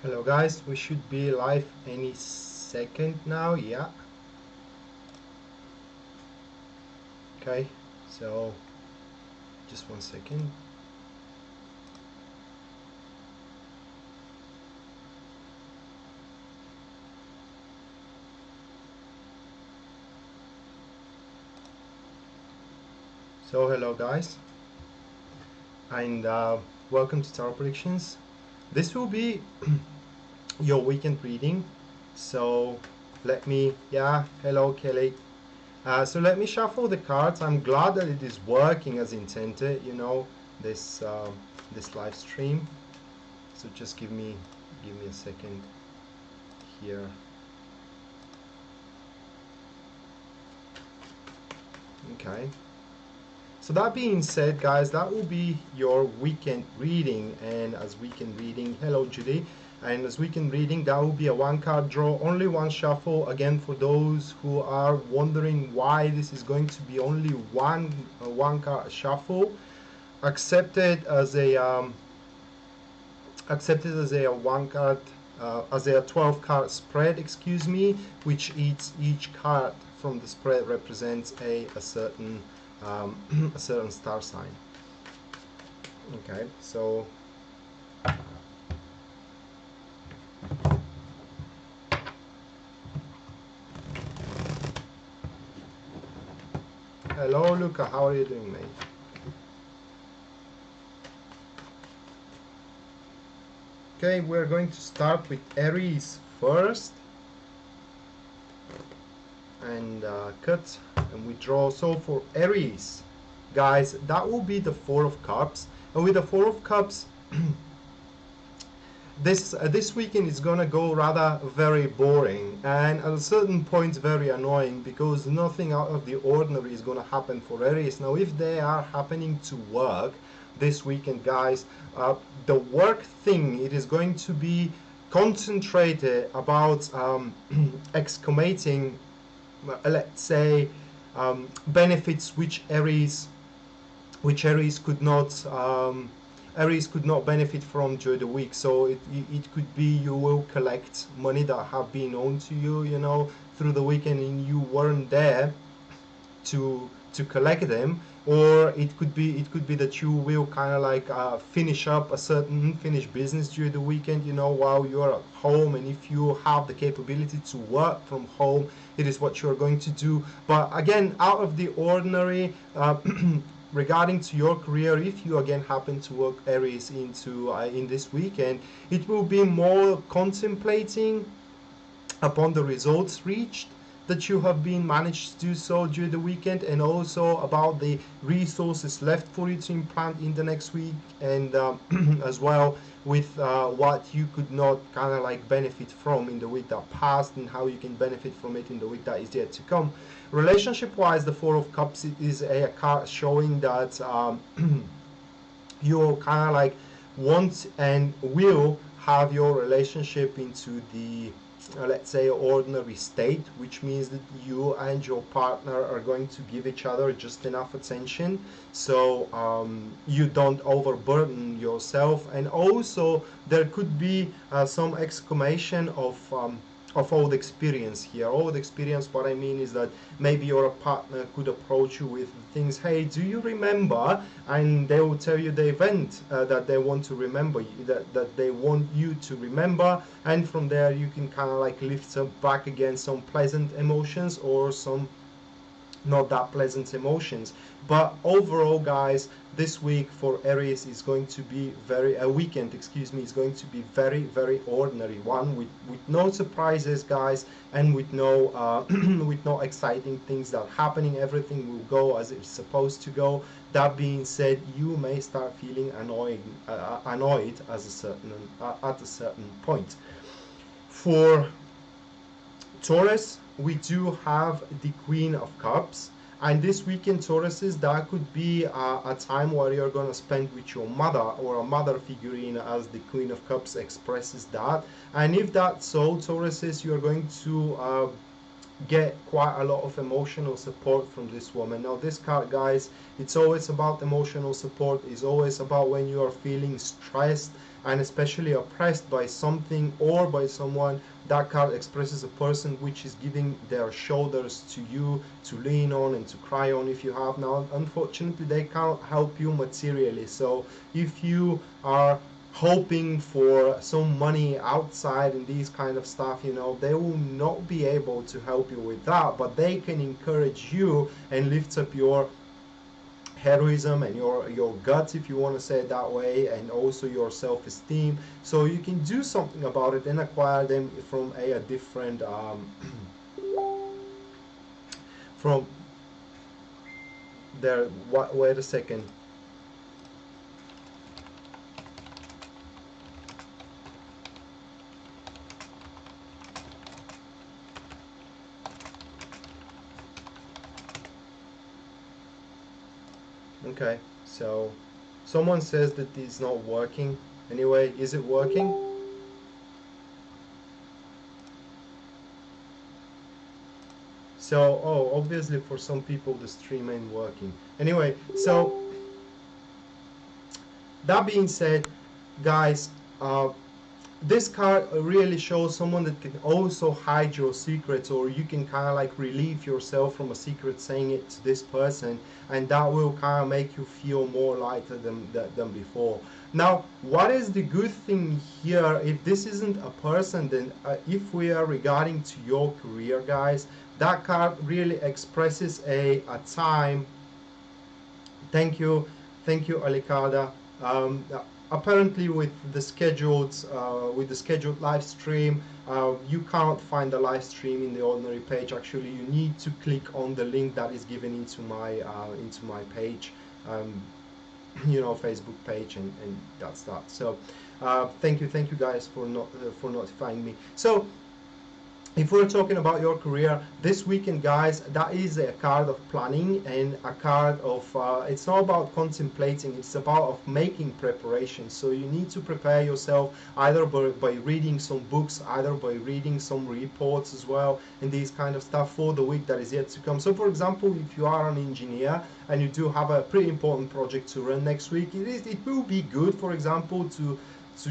Hello guys, we should be live any second now. Yeah, okay, so just 1 second. So hello guys, and welcome to Tarot Predictions. This will be your weekend reading. So let me, yeah, hello Kelly. So let me shuffle the cards. I'm glad that it is working as intended, this this live stream. So just give me a second here. Okay. So that being said, guys, that will be your weekend reading. And as weekend reading, hello Judy. And as weekend reading, that will be a one card draw, only one shuffle. Again, for those who are wondering why this is going to be only one card shuffle, accepted as a one card as a 12 card spread, excuse me, which each card from the spread represents a certain a certain star sign. Okay, so hello Luca, how are you doing, mate? Okay, we're going to start with Aries first, and cut, and we draw. So for Aries, guys, that will be the Four of Cups, and with the Four of Cups, this weekend is gonna go rather very boring, and at a certain point very annoying, because nothing out of the ordinary is gonna happen for Aries. Now, if they are happening to work this weekend, guys, the work thing, it is going to be concentrated about excavating, let's say, benefits which Aries could not benefit from during the week. So it could be you will collect money that have been owed to you, through the weekend, and you weren't there to collect them. Or it could be that you will kind of like finish up a certain unfinished business during the weekend, while you're at home. And if you have the capability to work from home, it is what you're going to do. But again, out of the ordinary, regarding to your career, if you again happen to work Aries into in this weekend, it will be more contemplating upon the results reached that you have been managed to do so during the weekend, and also about the resources left for you to implant in the next week, and as well with what you could not kind of like benefit from in the week that passed, and how you can benefit from it in the week that is yet to come. Relationship wise, the Four of Cups is a card showing that you kind of like want and will have your relationship into the let's say ordinary state, which means that you and your partner are going to give each other just enough attention, so you don't overburden yourself. And also there could be some exclamation of old experience here. Old experience, what I mean is that maybe your partner could approach you with things, hey, do you remember? And they will tell you the event that they want to remember, that they want you to remember. And from there you can kind of like lift up back again some pleasant emotions, or some not that pleasant emotions. But overall, guys, this week for Aries is going to be weekend, excuse me, is going to be very, very ordinary one, with no surprises, guys, and with no with no exciting things that are happening. Everything will go as it's supposed to go. That being said, you may start feeling annoyed at a certain point. For Taurus, we do have the Queen of Cups, and this weekend, Tauruses, that could be a time where you're going to spend with your mother, or a mother figurine, as the Queen of Cups expresses that. And if that's so, Tauruses, you're going to get quite a lot of emotional support from this woman. Now this card, guys, it's always about emotional support. It's always about when you are feeling stressed and especially oppressed by something or by someone. That card expresses a person which is giving their shoulders to you to lean on and to cry on if you have. Now unfortunately they can't help you materially, so if you are hoping for some money outside and these kind of stuff, you know, they will not be able to help you with that, but they can encourage you and lift up your heroism and your guts, if you want to say it that way, and also your self-esteem, so you can do something about it and acquire them from a different from there. Wait a second. Okay, so someone says that it's not working. Anyway, is it working? So, oh, obviously for some people the stream ain't working. Anyway, so that being said, guys, this card really shows someone that can also hide your secrets, or you can kind of like relieve yourself from a secret saying it to this person, and that will kind of make you feel more lighter than before. Now, what is the good thing here? If this isn't a person, then if we are regarding to your career, guys, that card really expresses a time. Thank you, Alicada. Apparently, with the scheduled live stream, you can't find the live stream in the ordinary page. Actually, you need to click on the link that is given into my page, you know, Facebook page, and that's that. So, thank you guys for for notifying me. So, if we're talking about your career this weekend, guys, that is a card of planning and a card of it's not about contemplating, it's about of making preparations. So you need to prepare yourself either by reading some books, either by reading some reports as well, and these kind of stuff for the week that is yet to come. So for example, if you are an engineer and you do have a pretty important project to run next week, it will be good, for example, to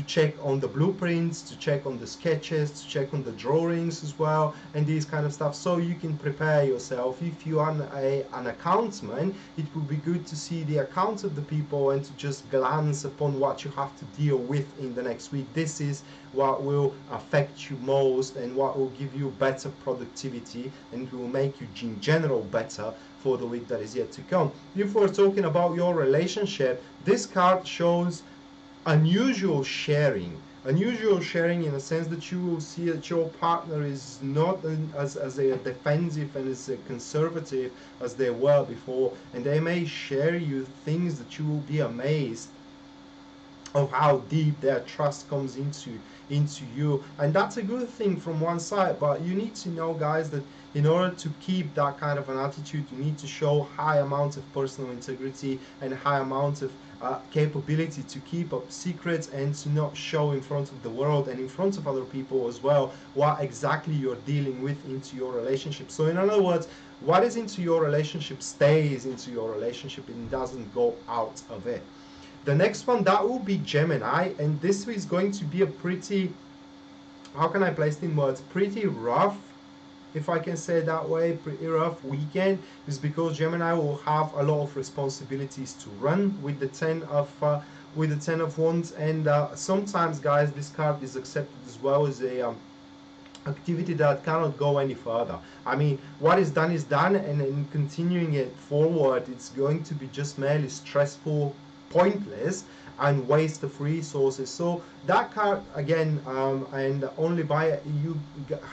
check on the blueprints, to check on the sketches, to check on the drawings as well, and these kind of stuff, so you can prepare yourself. If you are an accountsman, it would be good to see the accounts of the people and to just glance upon what you have to deal with in the next week. This is what will affect you most and what will give you better productivity and will make you in general better for the week that is yet to come. If we're talking about your relationship, this card shows unusual sharing in a sense that you will see that your partner is not as a defensive and as a conservative as they were before, and they may share you things that you will be amazed of how deep their trust comes into you, and that's a good thing from one side. But you need to know, guys, that in order to keep that kind of an attitude, you need to show high amounts of personal integrity and high amounts of capability to keep up secrets and to not show in front of the world and in front of other people as well what exactly you're dealing with into your relationship. So in other words, what is into your relationship stays into your relationship and doesn't go out of it. The next one, that will be Gemini, and this is going to be a pretty, how can I place it in words, pretty rough, if I can say it that way, pretty rough weekend, is because Gemini will have a lot of responsibilities to run with the 10 of Wands, and sometimes, guys, this card is accepted as well as a activity that cannot go any further. I mean, what is done, and in continuing it forward, it's going to be just merely stressful, pointless, and waste of resources. So that card again, and only by it, you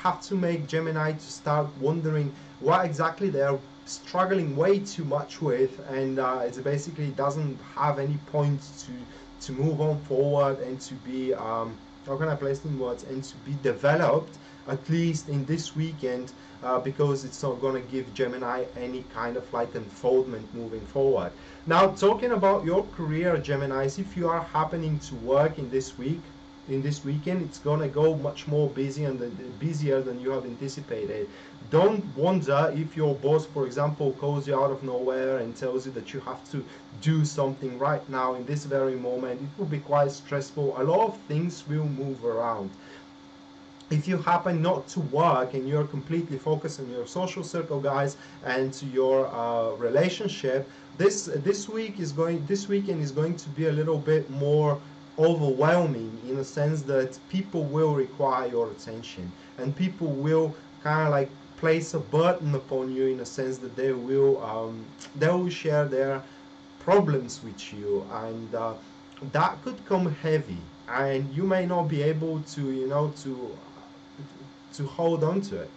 have to make Gemini to start wondering what exactly they are struggling way too much with, and it basically doesn't have any point to move on forward and to be how can I place it in words, and to be developed at least in this weekend, because it's not going to give Gemini any kind of like unfoldment moving forward. Now, talking about your career, Geminis, if you are happening to work in this week, in this weekend, it's gonna go much more busy and busier than you have anticipated. Don't wonder if your boss, for example, calls you out of nowhere and tells you that you have to do something right now in this very moment. It will be quite stressful. A lot of things will move around. If you happen not to work and you're completely focused on your social circle, guys, and to your relationship, this weekend is going to be a little bit more overwhelming, in a sense that people will require your attention, and people will kind of like place a burden upon you, in a sense that they will share their problems with you, and that could come heavy, and you may not be able to, to hold on to it.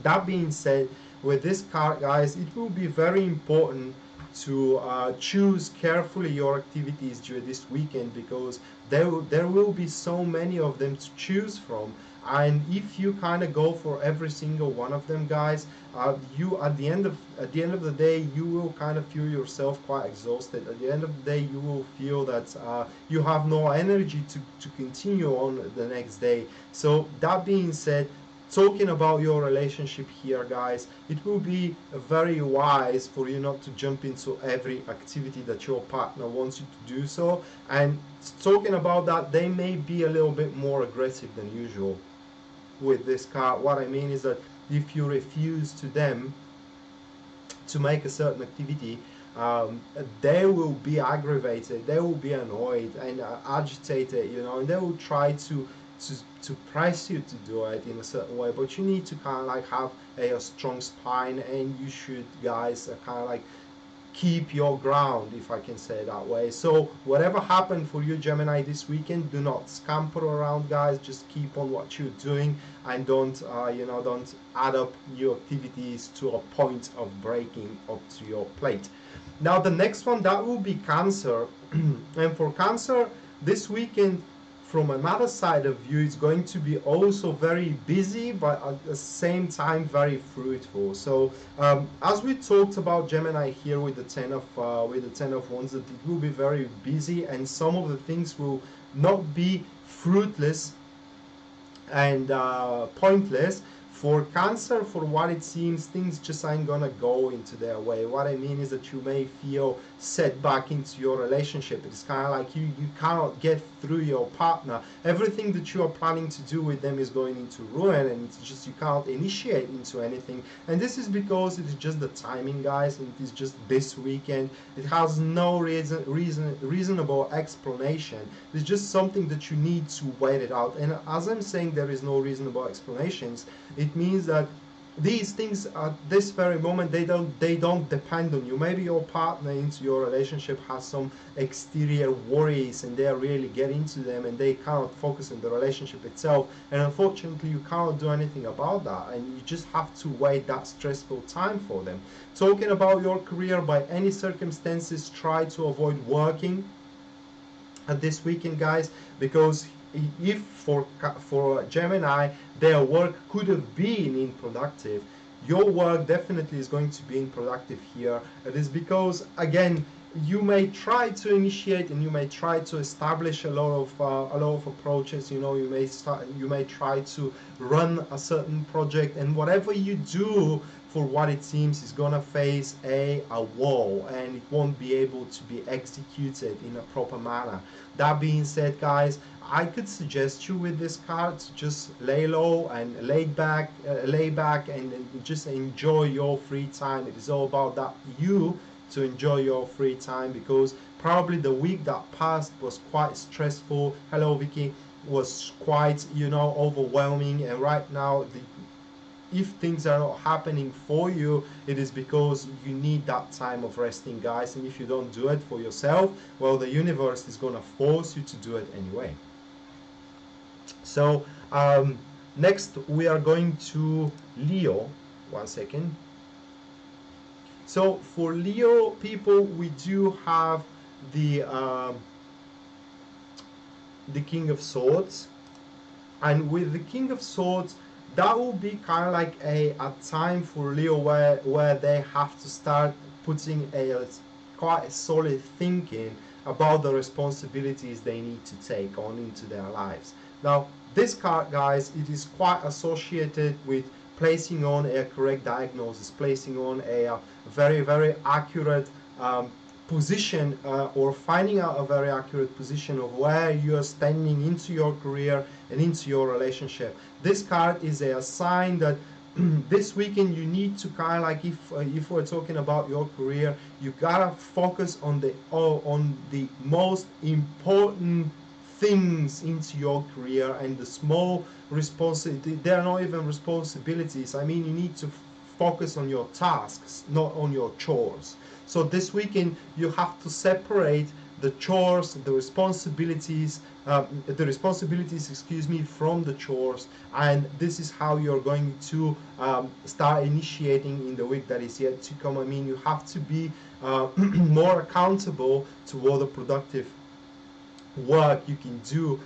That being said, with this card, guys, it will be very important to choose carefully your activities during this weekend, because there will be so many of them to choose from, and if you kind of go for every single one of them, guys, you at the end of the day, you will kind of feel yourself quite exhausted. At the end of the day, you will feel that you have no energy to continue on the next day. So that being said, talking about your relationship here, guys, it will be very wise for you not to jump into every activity that your partner wants you to do so. And talking about that, they may be a little bit more aggressive than usual with this card. What I mean is that if you refuse to them to make a certain activity, they will be aggravated, they will be annoyed and agitated, and they will try to to press you to do it in a certain way. But you need to kind of like have a strong spine, and you should, guys, kind of like keep your ground, if I can say it that way. So whatever happened for you, Gemini, this weekend, do not scamper around, guys. Just keep on what you're doing, and don't add up new activities to a point of breaking up to your plate. Now the next one, that will be Cancer. And for Cancer, this weekend, from another side of view, it's going to be also very busy, but at the same time very fruitful. So as we talked about, Gemini, here with the Ten of Wands, that it will be very busy, and some of the things will not be fruitless and pointless. For Cancer, for what it seems, things just ain't gonna go into their way. What I mean is that you may feel set back into your relationship. It's kind of like you cannot get through your partner. Everything that you are planning to do with them is going into ruin, and it's just you can't initiate into anything. And this is because it is just the timing, guys, and it is just this weekend. It has no reasonable explanation. It's just something that you need to wait it out. And as I'm saying, there is no reasonable explanations. It means that these things at this very moment, they don't depend on you. Maybe your partner into your relationship has some exterior worries, and they're really getting into them, and they cannot focus on the relationship itself, and unfortunately you cannot do anything about that, and you just have to wait that stressful time for them. Talking about your career, by any circumstances, try to avoid working at this weekend, guys, because if for Gemini, their work could have been unproductive, your work definitely is going to be unproductive here. It is because, again, you may try to initiate and you may try to establish a lot of approaches. You may try to run a certain project, and whatever you do, for what it seems, is gonna face a wall, and it won't be able to be executed in a proper manner. That being said, guys, I could suggest you with this card to just lay low and lay back and just enjoy your free time. It is all about that, you to enjoy your free time, because probably the week that passed was quite stressful. Hello, Vicky. Was quite overwhelming, and right now if things are not happening for you, it is because you need that time of resting, guys. And if you don't do it for yourself, well, the universe is gonna force you to do it anyway. So next we are going to Leo. One second. So for Leo people, we do have the King of Swords, and with the King of Swords, that will be kind of like a time for Leo where they have to start putting a quite a solid thinking about the responsibilities they need to take on into their lives. Now, this card, guys, it is quite associated with placing on a correct diagnosis, placing on a very, very accurate position, or finding out a very accurate position of where you are standing into your career and into your relationship. This card is a sign that this weekend you need to kind of like, if we're talking about your career, you gotta focus on the most important things into your career, and the small responsibility, they're not even responsibilities. I mean, you need to focus on your tasks, not on your chores. So this weekend you have to separate the chores, the responsibilities, excuse me, from the chores, and this is how you're going to start initiating in the week that is yet to come. I mean, you have to be more accountable toward the productive work you can do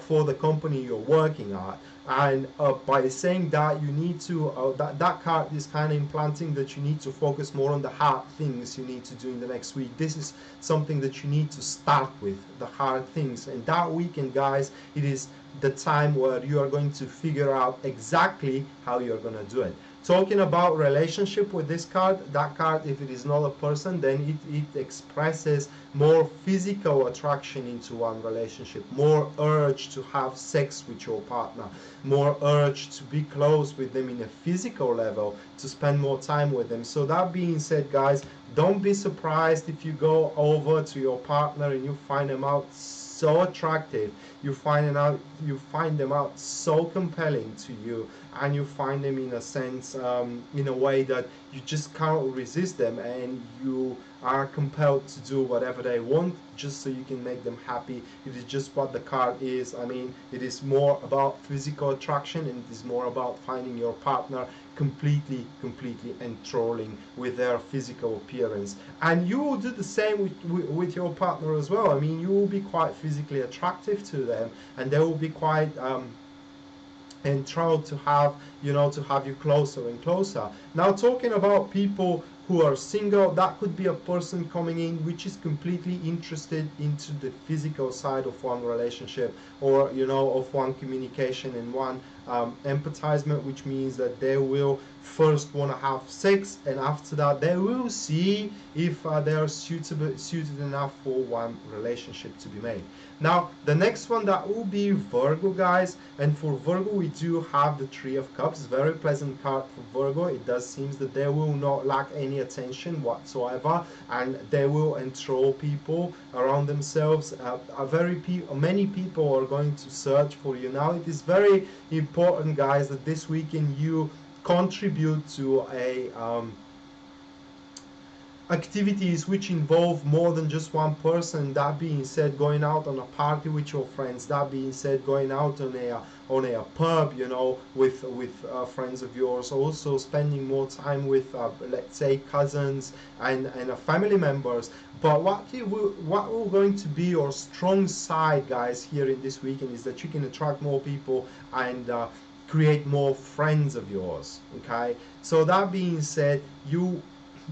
for the company you're working at. And by saying that, you need to that card is kind of implanting that you need to focus more on the hard things you need to do in the next week. This is something that you need to start with, the hard things. And that weekend, guys, it is the time where you are going to figure out exactly how you're going to do it. Talking about relationship with this card, that card, if it is not a person, then it expresses more physical attraction into one relationship, more urge to have sex with your partner, more urge to be close with them in a physical level, to spend more time with them. So that being said, guys, don't be surprised if you go over to your partner and you find them out so attractive, you find them out so compelling to you, and you find them in a sense, in a way that you just can't resist them, and you are compelled to do whatever they want just so you can make them happy. It is just what the card is. I mean, it is more about physical attraction, and it is more about finding your partner completely enthralling with their physical appearance. And you will do the same with your partner as well. I mean, you will be quite physically attractive to them, and they will be quite enthralled to have you closer and closer. Now, talking about people who are single, that could be a person coming in which is completely interested into the physical side of one relationship, or of one communication and one empathizement, which means that they will first want to have sex, and after that they will see if they are suited enough for one relationship to be made. Now, the next one, that will be Virgo, guys, and for Virgo we do have the Three of Cups. Very pleasant card for Virgo. It does seem that they will not lack any attention whatsoever, and they will enthrall people around themselves. Many people are going to search for you. Now, it is very important, guys, that this weekend you contribute to activities which involve more than just one person. That being said, going out on a party with your friends. That being said, going out on a pub, with friends of yours. Also spending more time with let's say cousins and family members. But what will going to be your strong side, guys, here in this weekend is that you can attract more people and create more friends of yours. Okay, so that being said, you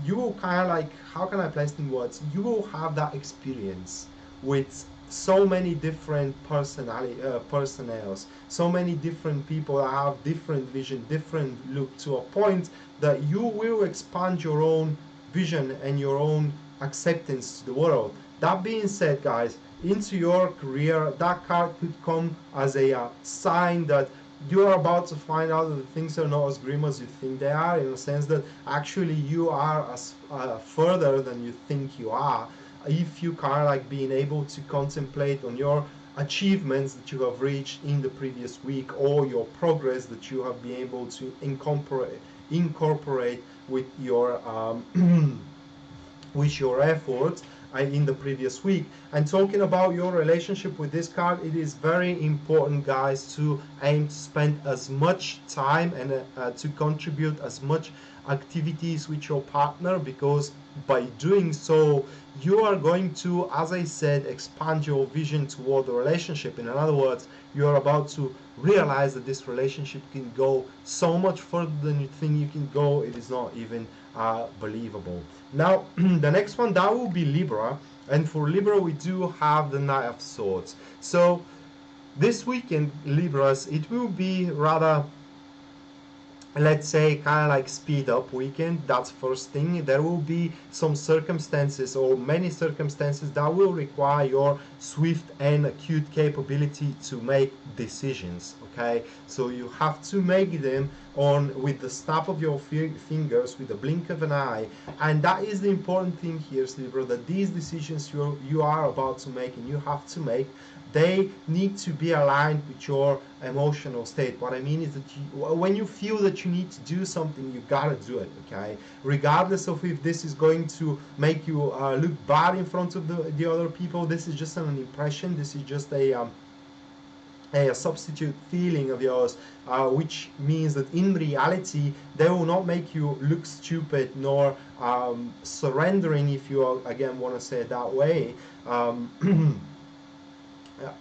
will kind of like, how can I place in words, you will have that experience with so many different personnels, so many different people that have different vision, different look, to a point that you will expand your own vision and your own acceptance to the world. That being said, guys, into your career, that card could come as a sign that you are about to find out that the things are not as grim as you think they are, in the sense that actually you are as further than you think you are, if you kind of like being able to contemplate on your achievements that you have reached in the previous week, or your progress that you have been able to incorporate with your with your efforts in the previous week. And talking about your relationship with this card, it is very important, guys, to aim to spend as much time and to contribute as much activities with your partner, because by doing so you are going to, as I said, expand your vision toward the relationship. In other words, you are about to realize that this relationship can go so much further than you think you can go. It is not even believable. Now, the next one, that will be Libra. And for Libra, we do have the Knight of Swords. So this weekend, Libras, it will be rather, let's say, kind of like speed up weekend. That's first thing. There will be some circumstances, or many circumstances, that will require your swift and acute capability to make decisions. Okay, so you have to make them on with the snap of your fingers, with the blink of an eye. And that is the important thing here, Libra, that these decisions you are about to make and you have to make, they need to be aligned with your emotional state. What I mean is that when you feel that you need to do something, you gotta do it, okay? Regardless of if this is going to make you look bad in front of the other people. This is just an impression. This is just a substitute feeling of yours, which means that in reality they will not make you look stupid nor surrendering, if you again want to say it that way.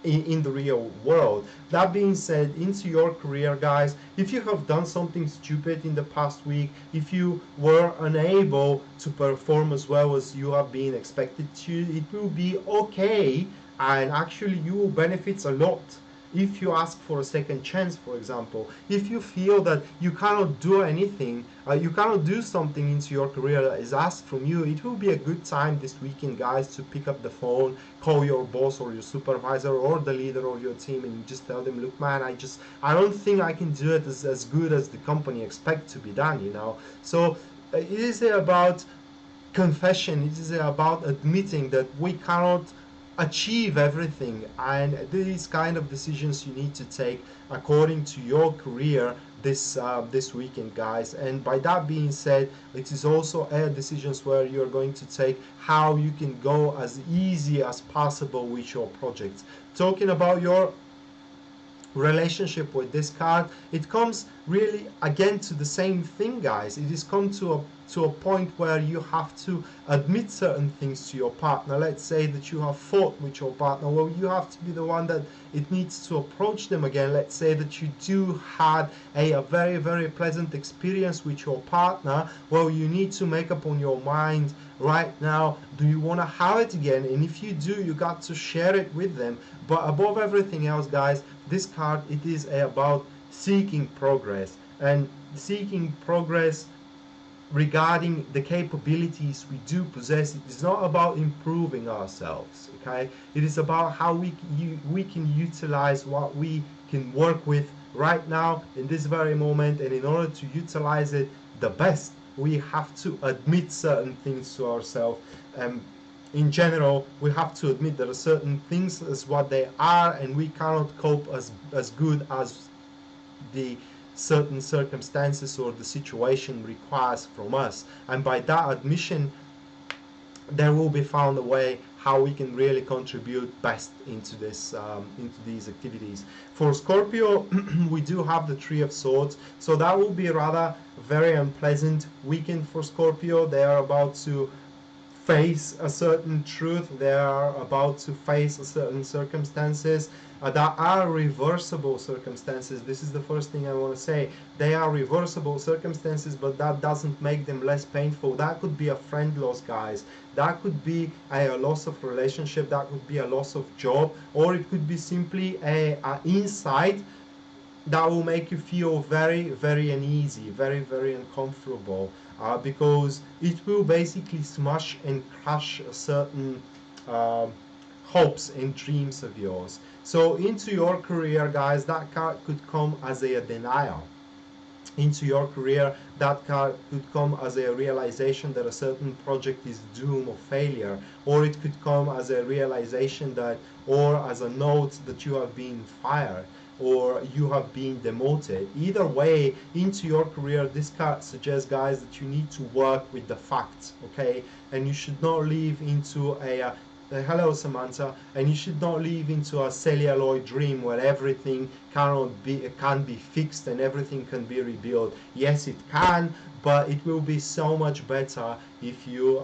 In the real world. That being said, into your career, guys, if you have done something stupid in the past week, if you were unable to perform as well as you have been expected to, it will be okay, and actually you will benefit a lot if you ask for a second chance. For example, if you feel that you cannot do anything, you cannot do something into your career that is asked from you, it will be a good time this weekend, guys, to pick up the phone, call your boss or your supervisor or the leader of your team, and just tell them, look, man, I don't think I can do it as good as the company expect to be done, you know. So it is about confession. It is about admitting that we cannot achieve everything, and these kind of decisions you need to take according to your career this weekend, guys. And by that being said, it is also decisions where you're going to take how you can go as easy as possible with your projects. Talking about your relationship with this card, it comes really again to the same thing, guys. It is come to a point where you have to admit certain things to your partner. Let's say that you have fought with your partner, well, you have to be the one that it needs to approach them again. Let's say that you do had a very, very pleasant experience with your partner, well, you need to make up on your mind right now, do you want to have it again? And if you do, you got to share it with them. But above everything else, guys, this card, it is about seeking progress, and seeking progress regarding the capabilities we do possess. It is not about improving ourselves, okay? It is about how we can utilize what we can work with right now in this very moment, and in order to utilize it the best, we have to admit certain things to ourselves. In general, we have to admit there are certain things as what they are, and we cannot cope as good as the certain circumstances or the situation requires from us. And by that admission, there will be found a way how we can really contribute best into this into these activities. For Scorpio, we do have the Three of Swords, so that will be rather very unpleasant weekend for Scorpio. They are about to face a certain truth, they are about to face a certain circumstances that are reversible circumstances. This is the first thing I want to say. They are reversible circumstances, but that doesn't make them less painful. That could be a friend loss, guys. That could be a loss of relationship. That could be a loss of job, or it could be simply a insight that will make you feel very, very uneasy, very, very uncomfortable, because it will basically smash and crush certain hopes and dreams of yours. So into your career, guys, that card could come as a denial. Into your career, that card could come as a realization that a certain project is doomed of failure, or it could come as a realization that, or as a note that you have been fired, or you have been demoted. Either way, into your career, this card suggests, guys, that you need to work with the facts, okay? And you should not live into a Hello, Samantha. And you should not live into a celluloid dream where everything can be fixed and everything can be rebuilt. Yes, it can, but it will be so much better if you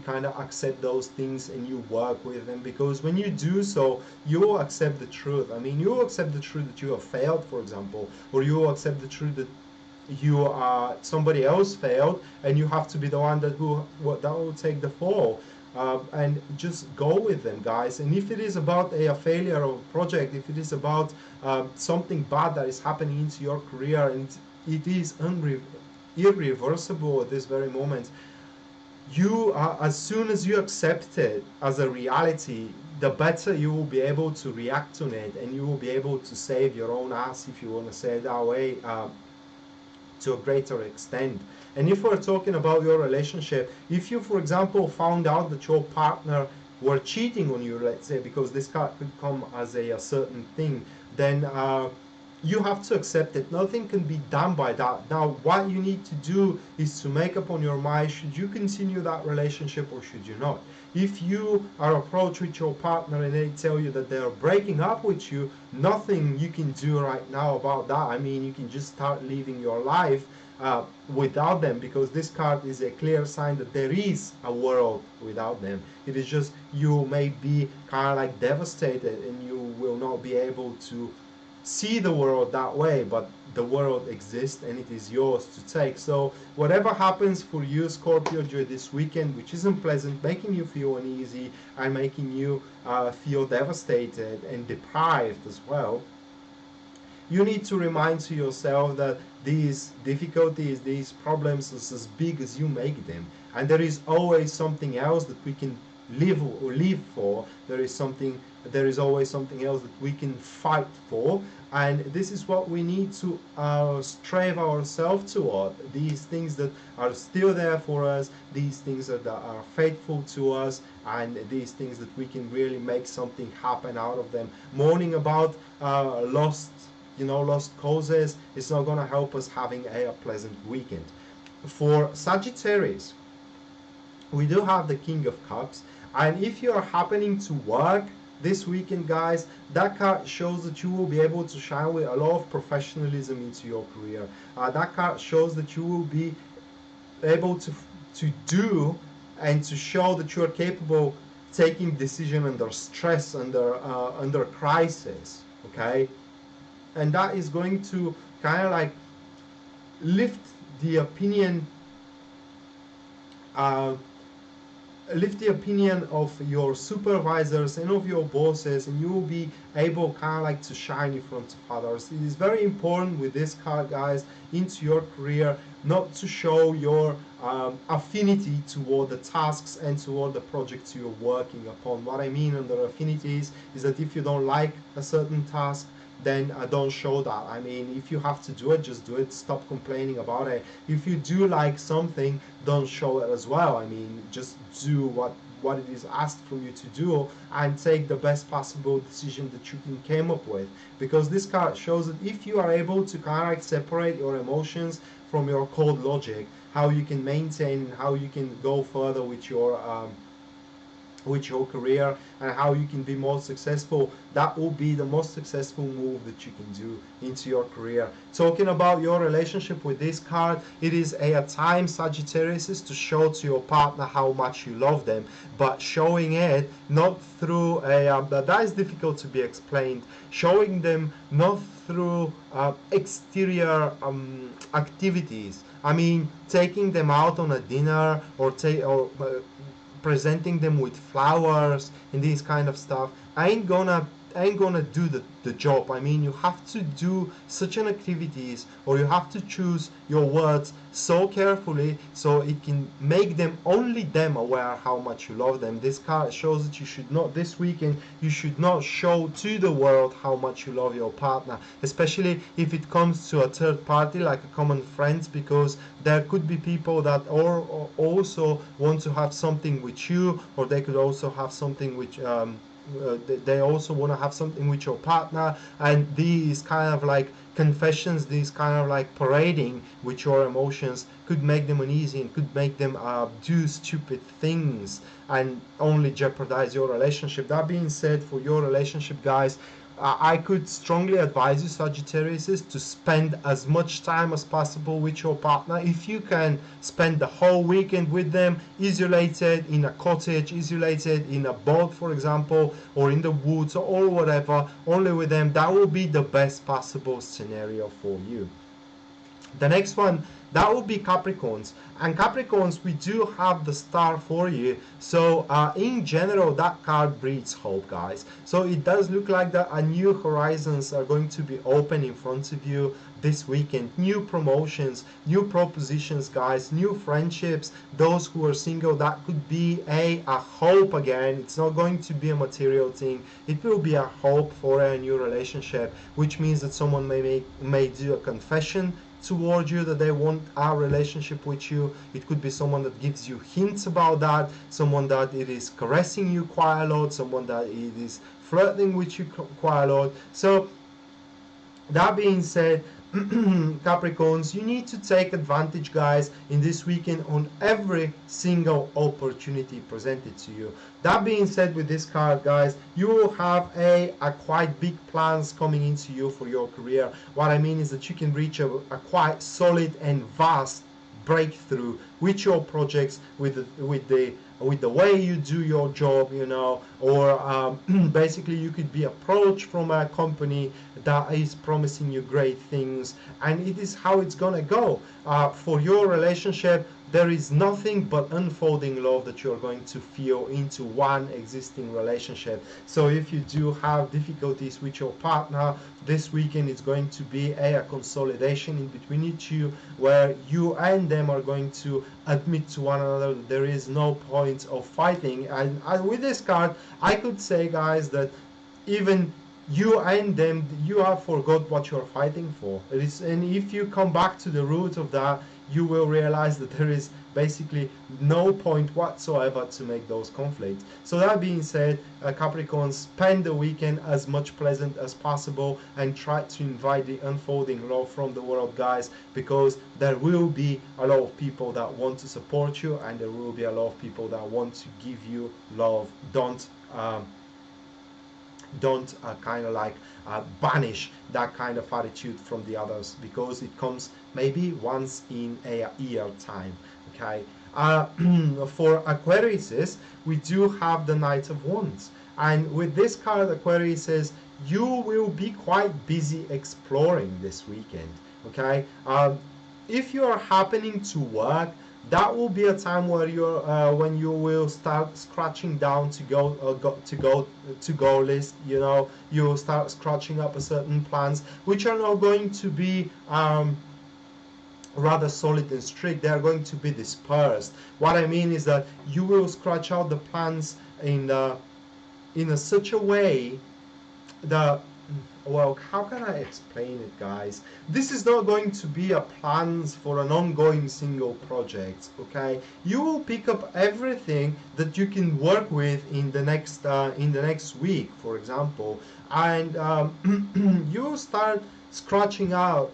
kind of accept those things and you work with them. Because when you do so, you will accept the truth. I mean, you will accept the truth that you have failed, for example, or you will accept the truth that somebody else failed, and you have to be the one that will take the fall. And just go with them, guys. And if it is about a failure of a project, if it is about something bad that is happening into your career, and it is irreversible at this very moment, as soon as you accept it as a reality, the better you will be able to react on it, and you will be able to save your own ass, if you want to say it that way, to a greater extent. And if we're talking about your relationship, if you, for example, found out that your partner were cheating on you, let's say, because this card could come as a certain thing, then you have to accept it. Nothing can be done by that. Now, what you need to do is to make up on your mind, should you continue that relationship or should you not? If you are approached with your partner and they tell you that they are breaking up with you, nothing you can do right now about that. I mean, you can just start living your life without them, because this card is a clear sign that there is a world without them. It is just you may be kind of like devastated and you will not be able to see the world that way, but the world exists and it is yours to take. So whatever happens for you, Scorpio, during this weekend, which isn't pleasant, making you feel uneasy and making you feel devastated and deprived as well, you need to remind to yourself that these difficulties, these problems, is as big as you make them, and there is always something else that we can live for. There is always something else that we can fight for, and this is what we need to strive ourselves toward. These things that are still there for us, these things that are faithful to us, and these things that we can really make something happen out of them. Mourning about lost causes is not going to help us having a pleasant weekend. For Sagittarius, we do have the King of Cups, and if you are happening to work this weekend, guys, that card shows that you will be able to shine with a lot of professionalism into your career. That card shows that you will be able to do and to show that you are capable taking decision under stress, under crisis. Okay, and that is going to kind of like lift the opinion of your supervisors and of your bosses, and you will be able kind of like to shine in front of others. It is very important with this card, guys, into your career, not to show your affinity toward the tasks and toward the projects you're working upon. What I mean under affinities is that if you don't like a certain task, then don't show that. I mean, if you have to do it, just do it. Stop complaining about it. If you do like something, don't show it as well. I mean, just do what it is asked from you to do and take the best possible decision that you can come up with. Because this card shows that if you are able to kind of like separate your emotions from your cold logic, how you can maintain, how you can go further with your career and how you can be more successful, that will be the most successful move that you can do into your career. Talking about your relationship with this card, it is a time, Sagittarius, is to show to your partner how much you love them, but showing it not through that is difficult to be explained, showing them not through exterior activities. I mean, taking them out on a dinner or presenting them with flowers and this kind of stuff ain't gonna do the job. I mean, you have to do such an activities, or you have to choose your words so carefully so it can make them, only them, aware how much you love them. This card shows that you should not, this weekend, you should not show to the world how much you love your partner, especially if it comes to a third party like a common friend, because there could be people that or also want to have something with you, or they could also have something they also want to have something with your partner, and these kind of like confessions, these kind of like parading with your emotions could make them uneasy and could make them do stupid things and only jeopardize your relationship. That being said, for your relationship, guys, I could strongly advise you, Sagittarius, to spend as much time as possible with your partner. If you can spend the whole weekend with them, isolated in a cottage, isolated in a boat, for example, or in the woods or whatever, only with them, that will be the best possible scenario for you. The next one, that will be Capricorns. And Capricorns, we do have the star for you. So in general, that card breeds hope, guys. So it does look like that a new horizons are going to be open in front of you this weekend. New promotions, new propositions, guys, new friendships. Those who are single, that could be a hope again. It's not going to be a material thing. It will be a hope for a new relationship, which means that someone may do a confession towards you that they want a relationship with you. It could be someone that gives you hints about that, someone that it is caressing you quite a lot, someone that it is flirting with you quite a lot. So that being said, Capricorns, you need to take advantage, guys, in this weekend on every single opportunity presented to you. That being said, with this card, guys, you will have a quite big plans coming into you for your career. What I mean is that you can reach a quite solid and vast breakthrough with your projects, with the way you do your job, you know, or basically you could be approached from a company that is promising you great things, and it is how it's gonna go. For your relationship, there is nothing but unfolding love that you're going to feel into one existing relationship. So if you do have difficulties with your partner, this weekend it's going to be a consolidation in between you two, where you and them are going to admit to one another that there is no point of fighting. And with this card, I could say, guys, that even you and them, you have forgot what you're fighting for. And if you come back to the root of that, you will realize that there is basically no point whatsoever to make those conflicts. So that being said, Capricorn, spend the weekend as much pleasant as possible and try to invite the unfolding love from the world, guys, because there will be a lot of people that want to support you, and there will be a lot of people that want to give you love. Don't kind of like banish that kind of attitude from the others, because it comes maybe once in a year time. Okay. For Aquarius, we do have the Knight of Wands, and with this card, Aquarius says you will be quite busy exploring this weekend. Okay. If you are happening to work, that will be a time where you're when you will start scratching down to go list. You know, you'll start scratching up a certain plans which are not going to be rather solid and strict. They are going to be dispersed. What I mean is that you will scratch out the plans in such a way that, well, how can I explain it, guys? This is not going to be a plans for an ongoing single project. Okay, you will pick up everything that you can work with in the next week, for example, and you will start scratching out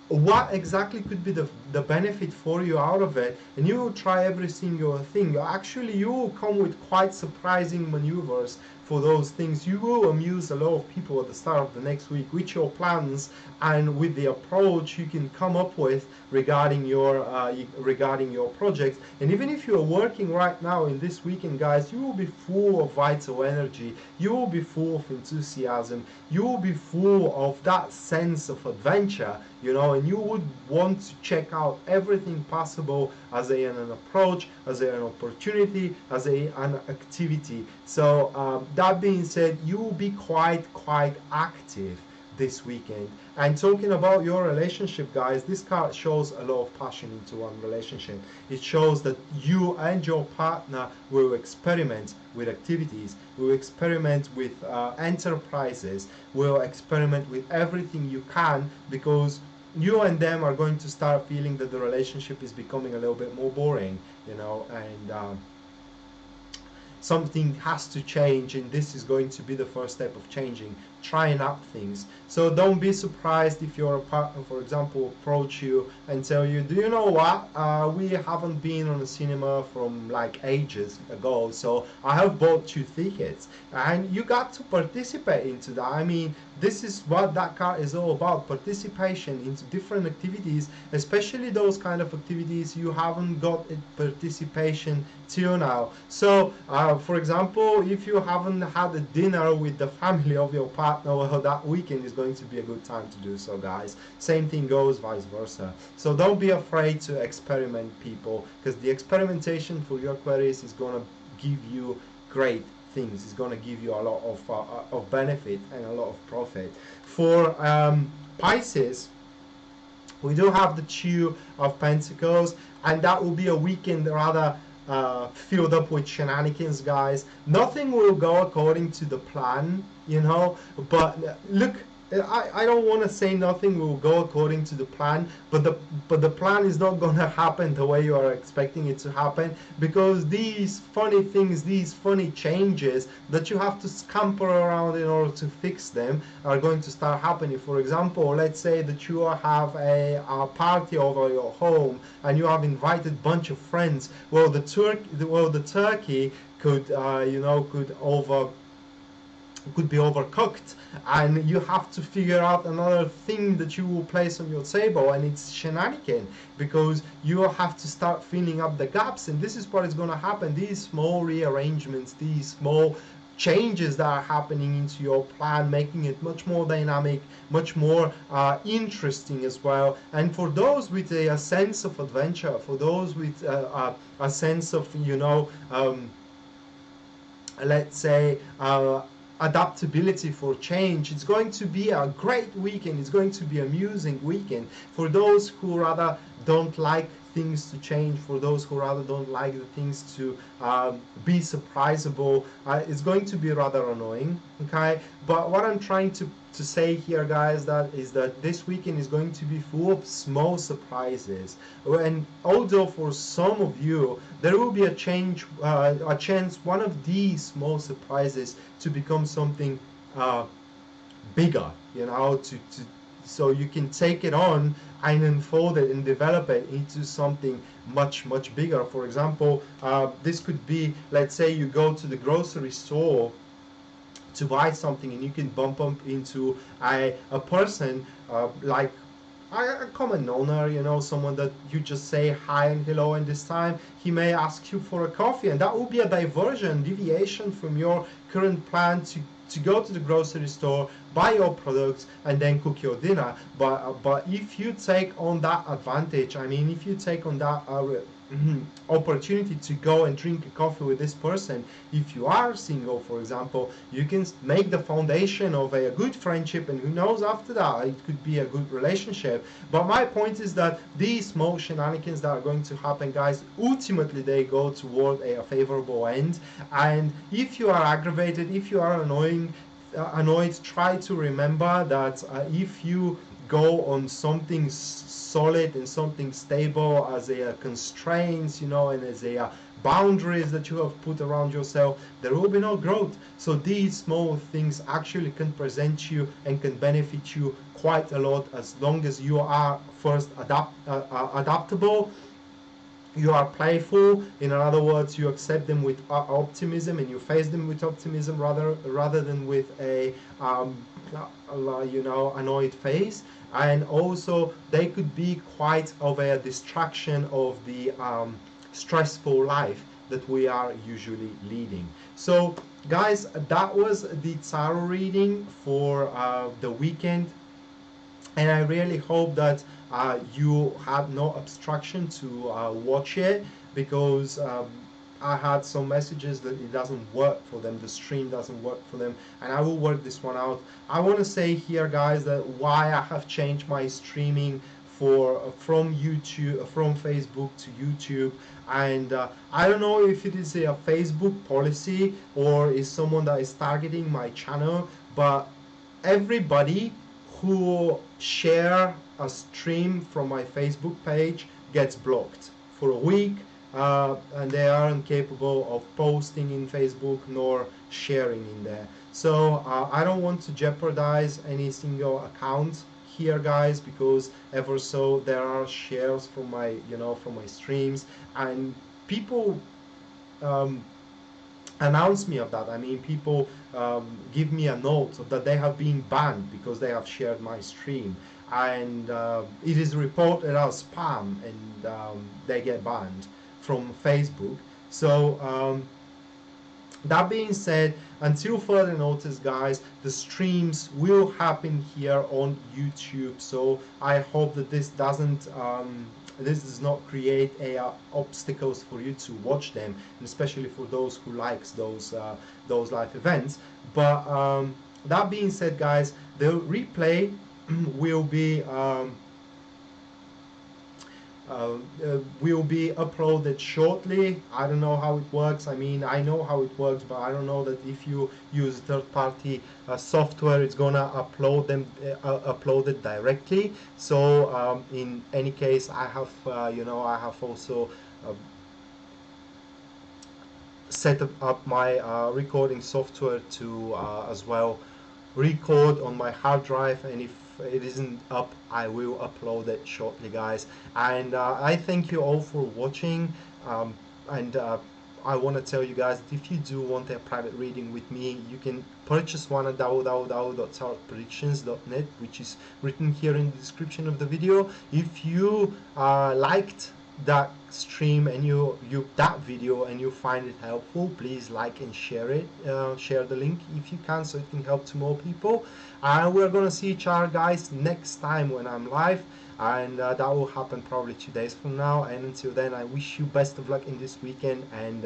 what exactly could be the benefit for you out of it, and you will try every single thing. Actually, you will come with quite surprising maneuvers for those things. You will amuse a lot of people at the start of the next week with your plans and with the approach you can come up with regarding your project. And even if you're working right now in this weekend, guys, you will be full of vital energy, you will be full of enthusiasm, you will be full of that sense of adventure, you know, and you would want to check out everything possible as an approach, as an opportunity, as an activity. So that being said, you will be quite active this weekend. And talking about your relationship, guys, this card shows a lot of passion into one relationship. It shows that you and your partner will experiment with activities, will experiment with enterprises, will experiment with everything you can, because you and them are going to start feeling that the relationship is becoming a little bit more boring, you know, and something has to change, and this is going to be the first step of changing, trying out things. So don't be surprised if your partner, for example, approach you and tell you, do you know what, we haven't been on a cinema from like ages ago, so I have bought you tickets, and you got to participate into that. I mean, this is what that car is all about, participation into different activities, especially those kind of activities you haven't got participation till now. So for example, if you haven't had a dinner with the family of your partner, well, that weekend is going to be a good time to do so, guys. Same thing goes vice versa. So don't be afraid to experiment, people, because the experimentation for your Aquarius is going to give you great things. It's going to give you a lot of benefit and a lot of profit. For Pisces, we do have the Two of Pentacles, and that will be a weekend rather filled up with shenanigans, guys. Nothing will go according to the plan, you know, but look, I don't want to say nothing will go according to the plan, but the plan is not going to happen the way you are expecting it to happen, because these funny things, these funny changes that you have to scamper around in order to fix them are going to start happening. For example, let's say that you have a party over your home and you have invited a bunch of friends. Well, the turkey could could be overcooked, and you have to figure out another thing that you will place on your table, and it's shenanigan, because you have to start filling up the gaps. And this is what is going to happen. These small rearrangements, these small changes that are happening into your plan, making it much more dynamic, much more interesting as well. And for those with a sense of adventure, for those with a sense of, let's say, adaptability for change, it's going to be a great weekend. It's going to be an amusing weekend. For those who rather don't like things to change, for those who rather don't like the things to be surprisable, it's going to be rather annoying, okay? But what I'm trying to say here, guys, is that this weekend is going to be full of small surprises. And although for some of you there will be a chance one of these small surprises to become something bigger, so you can take it on and unfold it and develop it into something much bigger. For example, this could be, let's say you go to the grocery store to buy something, and you can bump up into a person like a common owner, someone that you just say hi and hello, and this time he may ask you for a coffee, and that will be a deviation from your current plan to go to the grocery store, buy your products, and then cook your dinner. But if you take on that advantage, I mean, if you take on that opportunity to go and drink a coffee with this person, if you are single, for example, you can make the foundation of a good friendship, and who knows, after that it could be a good relationship. But my point is that these small shenanigans that are going to happen, guys, ultimately they go toward a favorable end. And if you are aggravated, if you are annoyed, try to remember that if you go on something solid and something stable as a constraints, and as a boundaries that you have put around yourself, there will be no growth. So these small things actually can present you and can benefit you quite a lot, as long as you are first adaptable, you are playful. In other words, you accept them with optimism, and you face them with optimism rather than with a annoyed face. And also they could be quite of a distraction of the stressful life that we are usually leading. So guys, that was the tarot reading for the weekend, and I really hope that you had no obstruction to watch it, because I had some messages that it doesn't work for them, the stream doesn't work for them, and I will work this one out. I want to say here, guys, that why I have changed my streaming from Facebook to YouTube, and I don't know if it is a Facebook policy or is someone that is targeting my channel, but everybody who share a stream from my Facebook page gets blocked for a week, and they aren't capable of posting in Facebook nor sharing in there. So I don't want to jeopardize any single account here, guys, because ever so there are shares from my, from my streams, and people um, announce me of that. I mean, people give me a note that they have been banned because they have shared my stream, and it is reported as spam, and they get banned from Facebook. So that being said, until further notice, guys, the streams will happen here on YouTube. So I hope that this does not create obstacles for you to watch them, and especially for those who likes those live events. But that being said, guys, the replay will be will be uploaded shortly. I don't know how it works. I mean, I know how it works, but I don't know that if you use third-party software, it's gonna upload it directly. So in any case, I have I have also uh, set up my recording software to as well record on my hard drive, and if it isn't up, I will upload it shortly, guys. And I thank you all for watching, and I want to tell you guys that if you do want a private reading with me, you can purchase one at www.tarotpredictions.net, which is written here in the description of the video. If you liked that stream and you that video and you find it helpful, please like and share it, share the link if you can, so it can help to more people. And we're gonna see each other, guys, next time when I'm live, and that will happen probably 2 days from now. And until then, I wish you best of luck in this weekend, and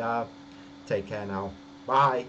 take care now. Bye.